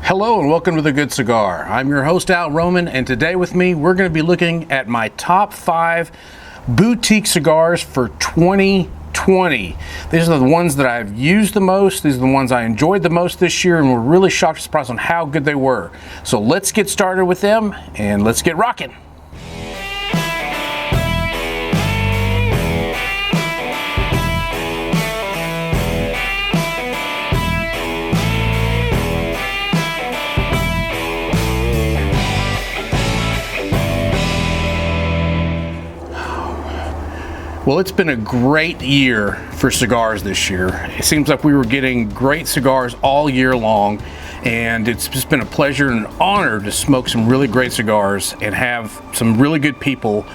Hello and welcome to The Good Cigar. I'm your host Al Roman, and today with me we're going to be looking at my top 5 boutique cigars for 2020. These are the ones that I've used the most, these are the ones I enjoyed the most this year, and we're really shocked and surprised on how good they were. So let's get started with them and let's get rocking. Well, it's been a great year for cigars this year. It seems like we were getting great cigars all year long, and it's just been a pleasure and an honor to smoke some really great cigars and have some really good people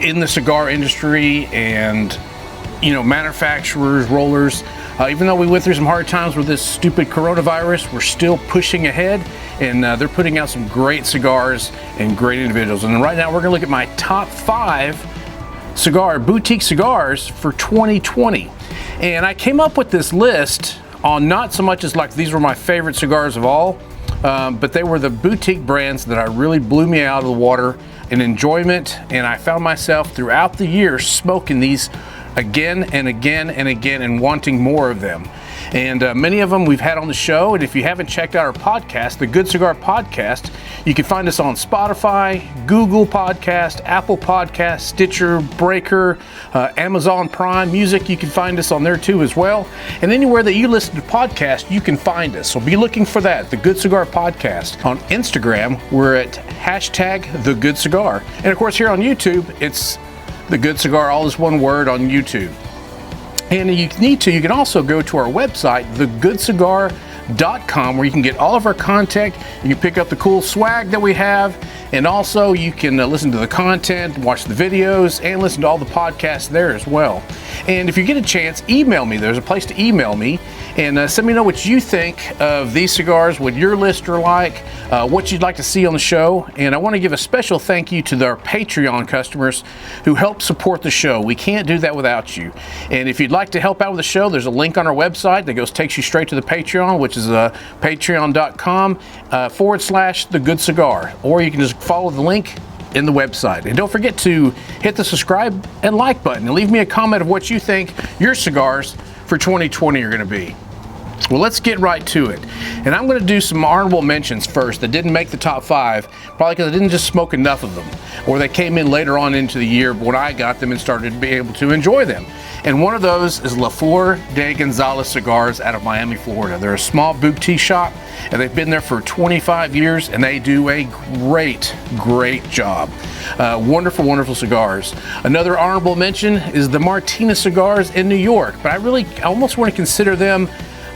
in the cigar industry and, you know, manufacturers, rollers. Even though we went through some hard times with this stupid coronavirus, we're still pushing ahead, and they're putting out some great cigars and great individuals. And right now we're gonna look at my top 5 boutique cigars for 2020, and I came up with this list on not so much as like these were my favorite cigars of all, but they were the boutique brands that I really blew me out of the water in enjoyment, and I found myself throughout the year smoking these again and again and again and wanting more of them. And many of them we've had on the show, and if you haven't checked out our podcast, the Good Cigar Podcast, you can find us on Spotify, Google Podcast, Apple Podcast, Stitcher, Breaker, Amazon Prime Music. You can find us on there too as well. And anywhere that you listen to podcasts, you can find us. So be looking for that, the Good Cigar Podcast. On Instagram, we're at #TheGoodCigar. And of course here on YouTube, it's The Good Cigar, all is one word on YouTube. And if you need to, you can also go to our website, TheGoodCigar.com, where you can get all of our content. You can pick up the cool swag that we have, and also you can listen to the content, watch the videos, and listen to all the podcasts there as well. And if you get a chance, email me. There's a place to email me, and let me know what you think of these cigars, what your list are like, what you'd like to see on the show. And I want to give a special thank you to our Patreon customers who help support the show. We can't do that without you. And if you'd like to help out with the show, there's a link on our website that takes you straight to the Patreon, which is patreon.com/TheGoodCigar. Or you can just follow the link in the website. And don't forget to hit the subscribe and like button and leave me a comment of what you think your cigars for 2020 are going to be. Well, let's get right to it. And I'm going to do some honorable mentions first that didn't make the top 5, probably because I didn't just smoke enough of them, or they came in later on into the year when I got them and started to be able to enjoy them. And one of those is La Flor de Gonzalez Cigars out of Miami, Florida. They're a small boutique shop, and they've been there for 25 years, and they do a great job. Wonderful, wonderful cigars. Another honorable mention is the Martinez Cigars in New York, but I almost want to consider them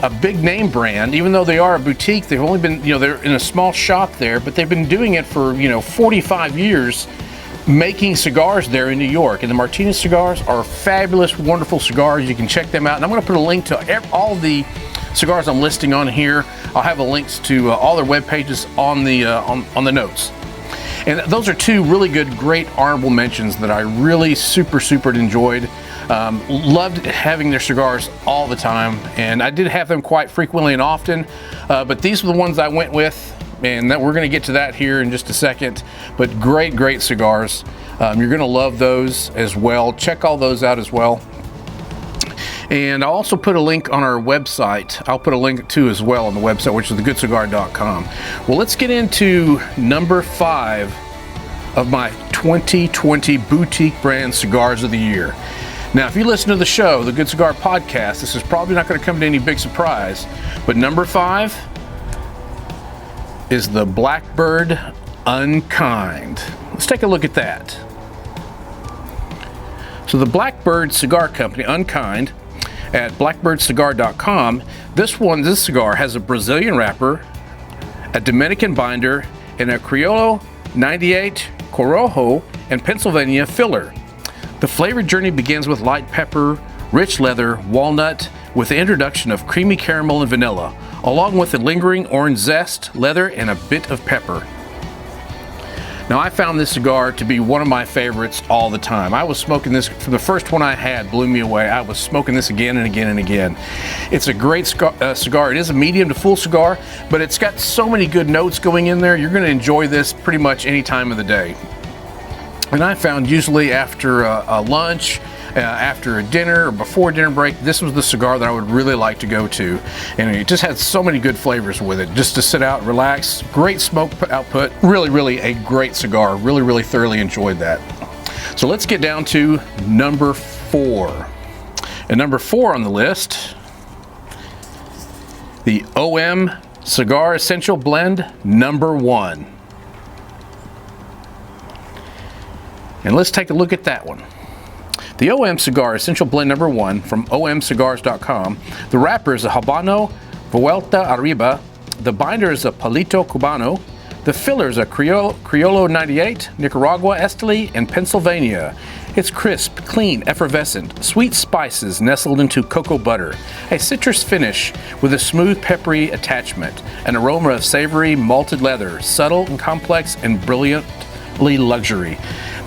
a big name brand, even though they are a boutique. They've only been, they're in a small shop there, but they've been doing it for, 45 years, making cigars there in New York. And the Martinez cigars are fabulous, wonderful cigars. You can check them out. And I'm going to put a link to all the cigars I'm listing on here. I'll have the links to all their web pages on the notes. And those are 2 really good, great honorable mentions that I really super enjoyed. Loved having their cigars all the time, and I did have them quite frequently and often, but these were the ones I went with, and we're going to get to that here in just a second. But great cigars. You're going to love those as well. Check all those out as well. And I'll also put a link on our website. I'll put a link too as well on the website, which is TheGoodCigar.com. Well, let's get into number 5 of my 2020 boutique brand cigars of the year. Now, if you listen to the show, the Good Cigar Podcast, this is probably not going to come to any big surprise, but number 5 is the Blackbird Unkind. Let's take a look at that. So the Blackbird Cigar Company, Unkind, at blackbirdcigar.com, this cigar has a Brazilian wrapper, a Dominican binder, and a Criollo 98 Corojo and Pennsylvania filler. The flavor journey begins with light pepper, rich leather, walnut, with the introduction of creamy caramel and vanilla, along with the lingering orange zest, leather, and a bit of pepper. Now, I found this cigar to be one of my favorites all the time. I was smoking this from the first one I had, blew me away. I was smoking this again and again and again. It's a great cigar. It is a medium to full cigar, but it's got so many good notes going in there. You're going to enjoy this pretty much any time of the day. And I found usually after a lunch, after a dinner or before dinner break, this was the cigar that I would really like to go to. And it just had so many good flavors with it. Just to sit out, relax, great smoke output. Really a great cigar. Really thoroughly enjoyed that. So let's get down to number 4. And number 4 on the list, the OM Cigar Essential Blend number 1. And let's take a look at that one. The OM Cigar Essential Blend number 1 from omcigars.com. The wrapper is a Habano Vuelta Arriba. The binder is a Palito Cubano. The filler is a Criollo 98, Nicaragua, Esteli, and Pennsylvania. It's crisp, clean, effervescent, sweet spices nestled into cocoa butter, a citrus finish with a smooth, peppery attachment, an aroma of savory malted leather, subtle and complex and brilliantly luxury.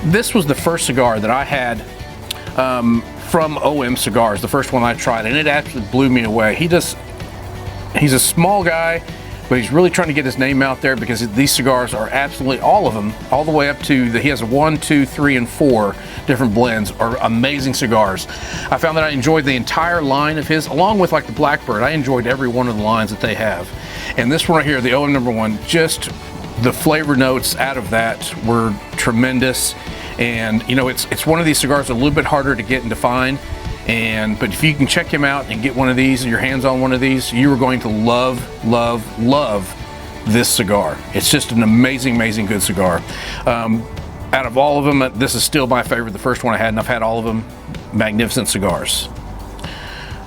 This was the first cigar that I had from OM Cigars, the first one I tried, and it absolutely blew me away. He's a small guy, but he's really trying to get his name out there because these cigars are absolutely, all of them, all the way up to he has 1, 2, 3, and 4 different blends, are amazing cigars. I found that I enjoyed the entire line of his, along with like the Blackbird. I enjoyed every one of the lines that they have. And this one right here, the OM number 1, just the flavor notes out of that were tremendous. And you know, it's one of these cigars a little bit harder to get and to find, but if you can check him out and get one of these and your hands on one of these, you are going to love this cigar. It's just an amazing good cigar. Out of all of them, this is still my favorite, the first one I had, and I've had all of them. Magnificent cigars.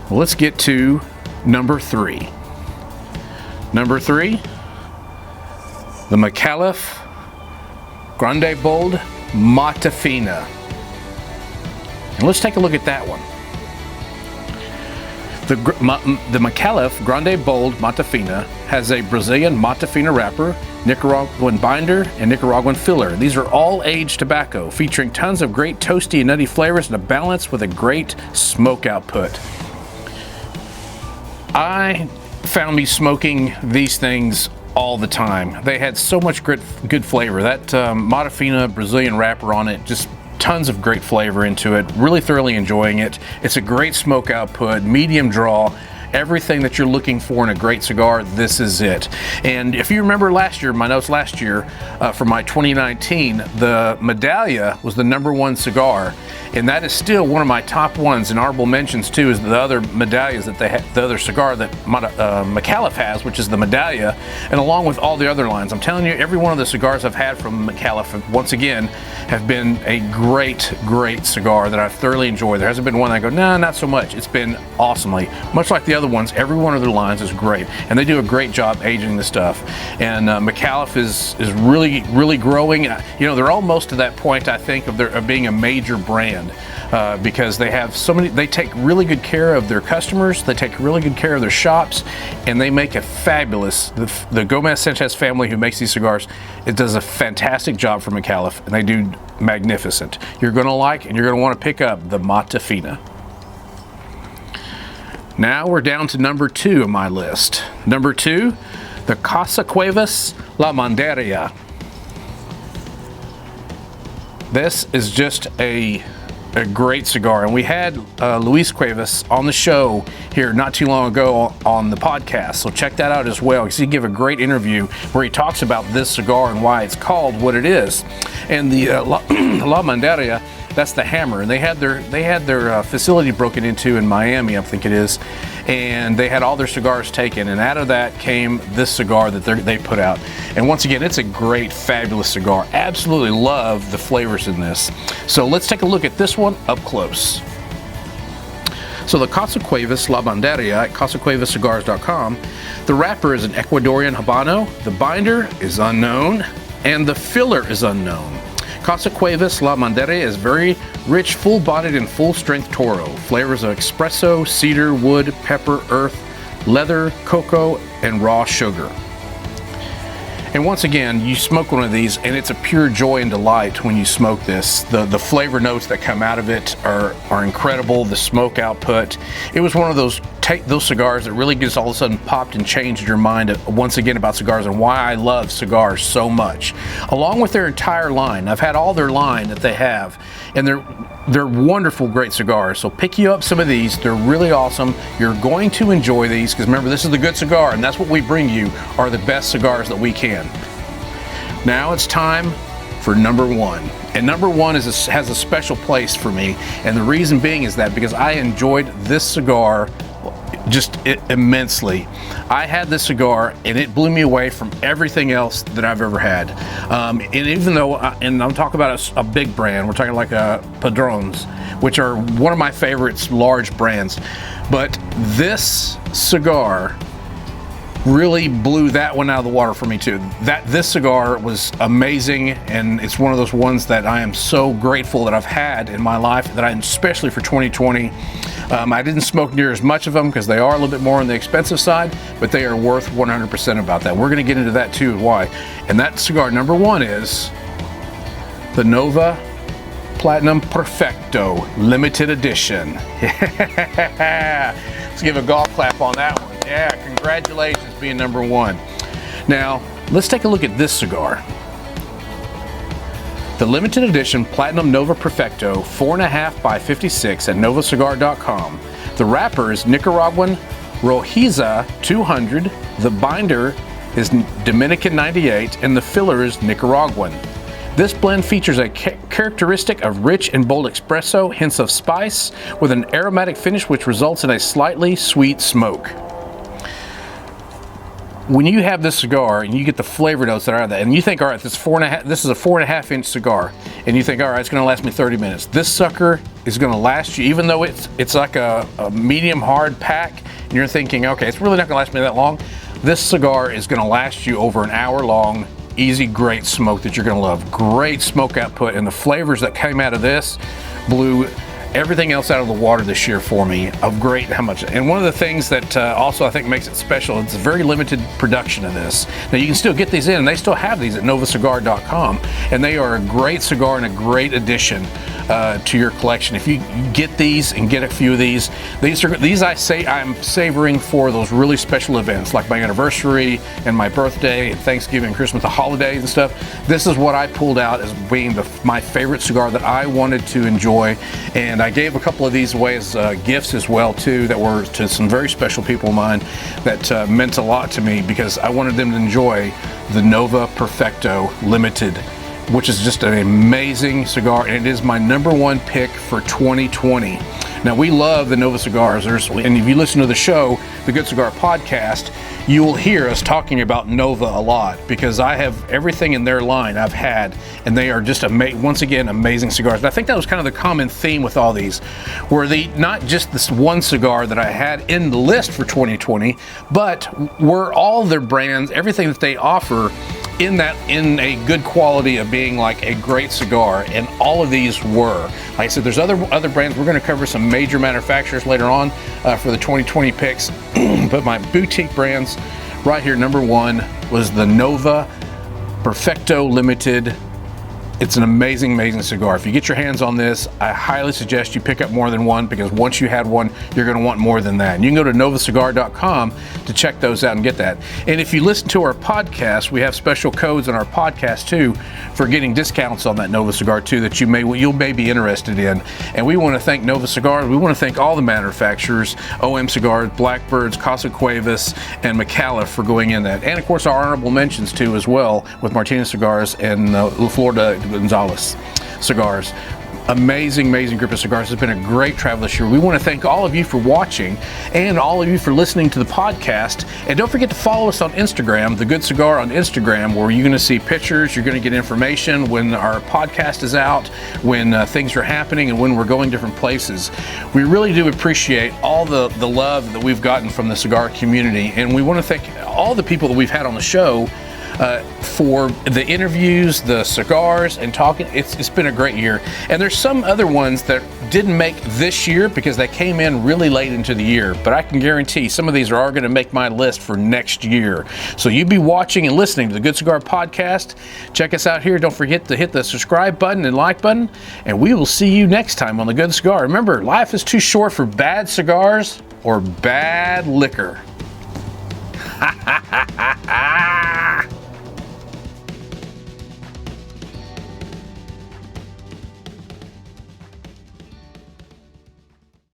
Well, let's get to number 3. Number 3, the McAuliffe Grande Bold Mata Fina. And let's take a look at that one. The McAuliffe Grande Bold Mata Fina has a Brazilian Mata Fina wrapper, Nicaraguan binder, and Nicaraguan filler. These are all aged tobacco, featuring tons of great toasty and nutty flavors and a balance with a great smoke output. I found me smoking these things all the time. They had so much good flavor. That Mata Fina Brazilian wrapper on it, just tons of great flavor into it. Really thoroughly enjoying it. It's a great smoke output, medium draw, everything that you're looking for in a great cigar. This is it. And if you remember last year, my notes last year for my 2019, the Medallia was the number 1 cigar, and that is still one of my top ones. And honorable mentions too is the other Medallias that they have, the other cigar that McAuliffe has, which is the Medallia, and along with all the other lines. I'm telling you, every one of the cigars I've had from McAuliffe, once again, have been a great cigar that I've thoroughly enjoyed. There hasn't been one that I go, nah, not so much. It's been awesomely, much like the other ones. Every one of their lines is great, and they do a great job aging the stuff. And McAuliffe is really growing. You know, they're almost to that point, I think, of being a major brand. Because they have so many, they take really good care of their customers, they take really good care of their shops, and they make a fabulous, the Gomez Sanchez family who makes these cigars, it does a fantastic job for McAuliffe, and they do magnificent. You're going to like, and you're going to want to pick up the Mata Fina. Now we're down to number 2 on my list. Number 2, the Casa Cuevas La Mandaria. This is just a great cigar, and we had Luis Cuevas on the show here not too long ago on the podcast, so check that out as well, because he gave a great interview where he talks about this cigar and why it's called what it is. And the La Mandaria, that's the hammer, and they had their facility broken into in Miami, I think it is, and they had all their cigars taken, and out of that came this cigar that they put out. And once again, it's a great, fabulous cigar. Absolutely love the flavors in this. So let's take a look at this one up close. So the Casa Cuevas La Banderia at CasaCuevasCigars.com. The wrapper is an Ecuadorian Habano, the binder is unknown, and the filler is unknown. Casa Cuevas La Mandaria is very rich, full-bodied, and full-strength Toro. Flavors of espresso, cedar, wood, pepper, earth, leather, cocoa, and raw sugar. And once again, you smoke one of these and it's a pure joy and delight when you smoke this. The flavor notes that come out of it are incredible. The smoke output. It was one of those cigars that really just all of a sudden popped and changed your mind once again about cigars and why I love cigars so much. Along with their entire line. I've had all their line that they have, and they're wonderful, great cigars. So pick you up some of these. They're really awesome. You're going to enjoy these because remember, this is the Good Cigar, and that's what we bring you are the best cigars that we can. Now it's time for number one. And number one has a special place for me. And the reason being is that because I enjoyed this cigar just immensely. I had this cigar and it blew me away from everything else that I've ever had. And even though, and I'm talking about a big brand, we're talking like Padrones, which are one of my favorites, large brands. But this cigar really blew that one out of the water for me too. This cigar was amazing, and it's one of those ones that I am so grateful that I've had in my life, that especially for 2020. I didn't smoke near as much of them because they are a little bit more on the expensive side, but they are worth 100% about that. We're going to get into that too, why. And that cigar number one is the Nova Platinum Perfecto Limited Edition. Let's give a golf clap on that one. Yeah, congratulations being number one. Now, let's take a look at this cigar. The limited edition Platinum Nova Perfecto 4.5 by 56 at novacigar.com. The wrapper is Nicaraguan Rojiza 200. The binder is Dominican 98, and the filler is Nicaraguan. This blend features a characteristic of rich and bold espresso, hints of spice, with an aromatic finish which results in a slightly sweet smoke. When you have this cigar and you get the flavor notes that are that, and you think, all right, this is a 4.5 inch cigar, and you think, all right, it's going to last me 30 minutes. This sucker is going to last you, even though it's like a medium hard pack, and you're thinking, okay, it's really not going to last me that long. This cigar is going to last you over an hour long. Easy, great smoke that you're going to love. Great smoke output, and the flavors that came out of this blew everything else out of the water this year for me of great how much. And one of the things that also I think makes it special, it's a very limited production of this. Now you can still get these in, and they still have these at novacigar.com, and they are a great cigar and a great addition to your collection. If you get these and get a few of these I say I'm savoring for those really special events like my anniversary and my birthday and Thanksgiving and Christmas, the holidays and stuff. This is what I pulled out as being my favorite cigar that I wanted to enjoy, and I gave a couple of these away as gifts as well too, that were to some very special people of mine that meant a lot to me because I wanted them to enjoy the Nova Perfecto Limited, which is just an amazing cigar, and it is my number one pick for 2020. Now, we love the Nova cigars, and if you listen to the show, the Good Cigar podcast, you will hear us talking about Nova a lot because I have everything in their line I've had, and they are just once again amazing cigars. And I think that was kind of the common theme with all these, were not just this one cigar that I had in the list for 2020, but were all their brands, everything that they offer in a good quality of being like a great cigar, and all of these were. Like I said, there's other brands. We're going to cover some major manufacturers later on for the 2020 picks, but my boutique brands right here, number one was the Nova Perfecto Limited. It's an amazing, amazing cigar. If you get your hands on this, I highly suggest you pick up more than one, because once you had one, you're going to want more than that. And you can go to novacigar.com to check those out and get that. And if you listen to our podcast, we have special codes on our podcast too for getting discounts on that Nova cigar too that you may be interested in. And we want to thank Nova Cigars. We want to thank all the manufacturers, OM Cigars, Blackbirds, Casa Cuevas, and McAuliffe for going in that. And of course our honorable mentions too as well with Martinez Cigars and La Florida Gonzalez Cigars. Amazing, amazing group of cigars. It's been a great travel this year. We want to thank all of you for watching and all of you for listening to the podcast. And don't forget to follow us on Instagram, The Good Cigar on Instagram, where you're going to see pictures, you're going to get information when our podcast is out, when things are happening, and when we're going different places. We really do appreciate all the love that we've gotten from the cigar community, and we want to thank all the people that we've had on the show for the interviews, the cigars, and talking. It's been a great year. And there's some other ones that didn't make this year because they came in really late into the year, but I can guarantee some of these are going to make my list for next year. So you be watching and listening to the Good Cigar Podcast. Check us out here. Don't forget to hit the subscribe button and like button, and we will see you next time on the Good Cigar. Remember, life is too short for bad cigars or bad liquor. Ha ha ha ha.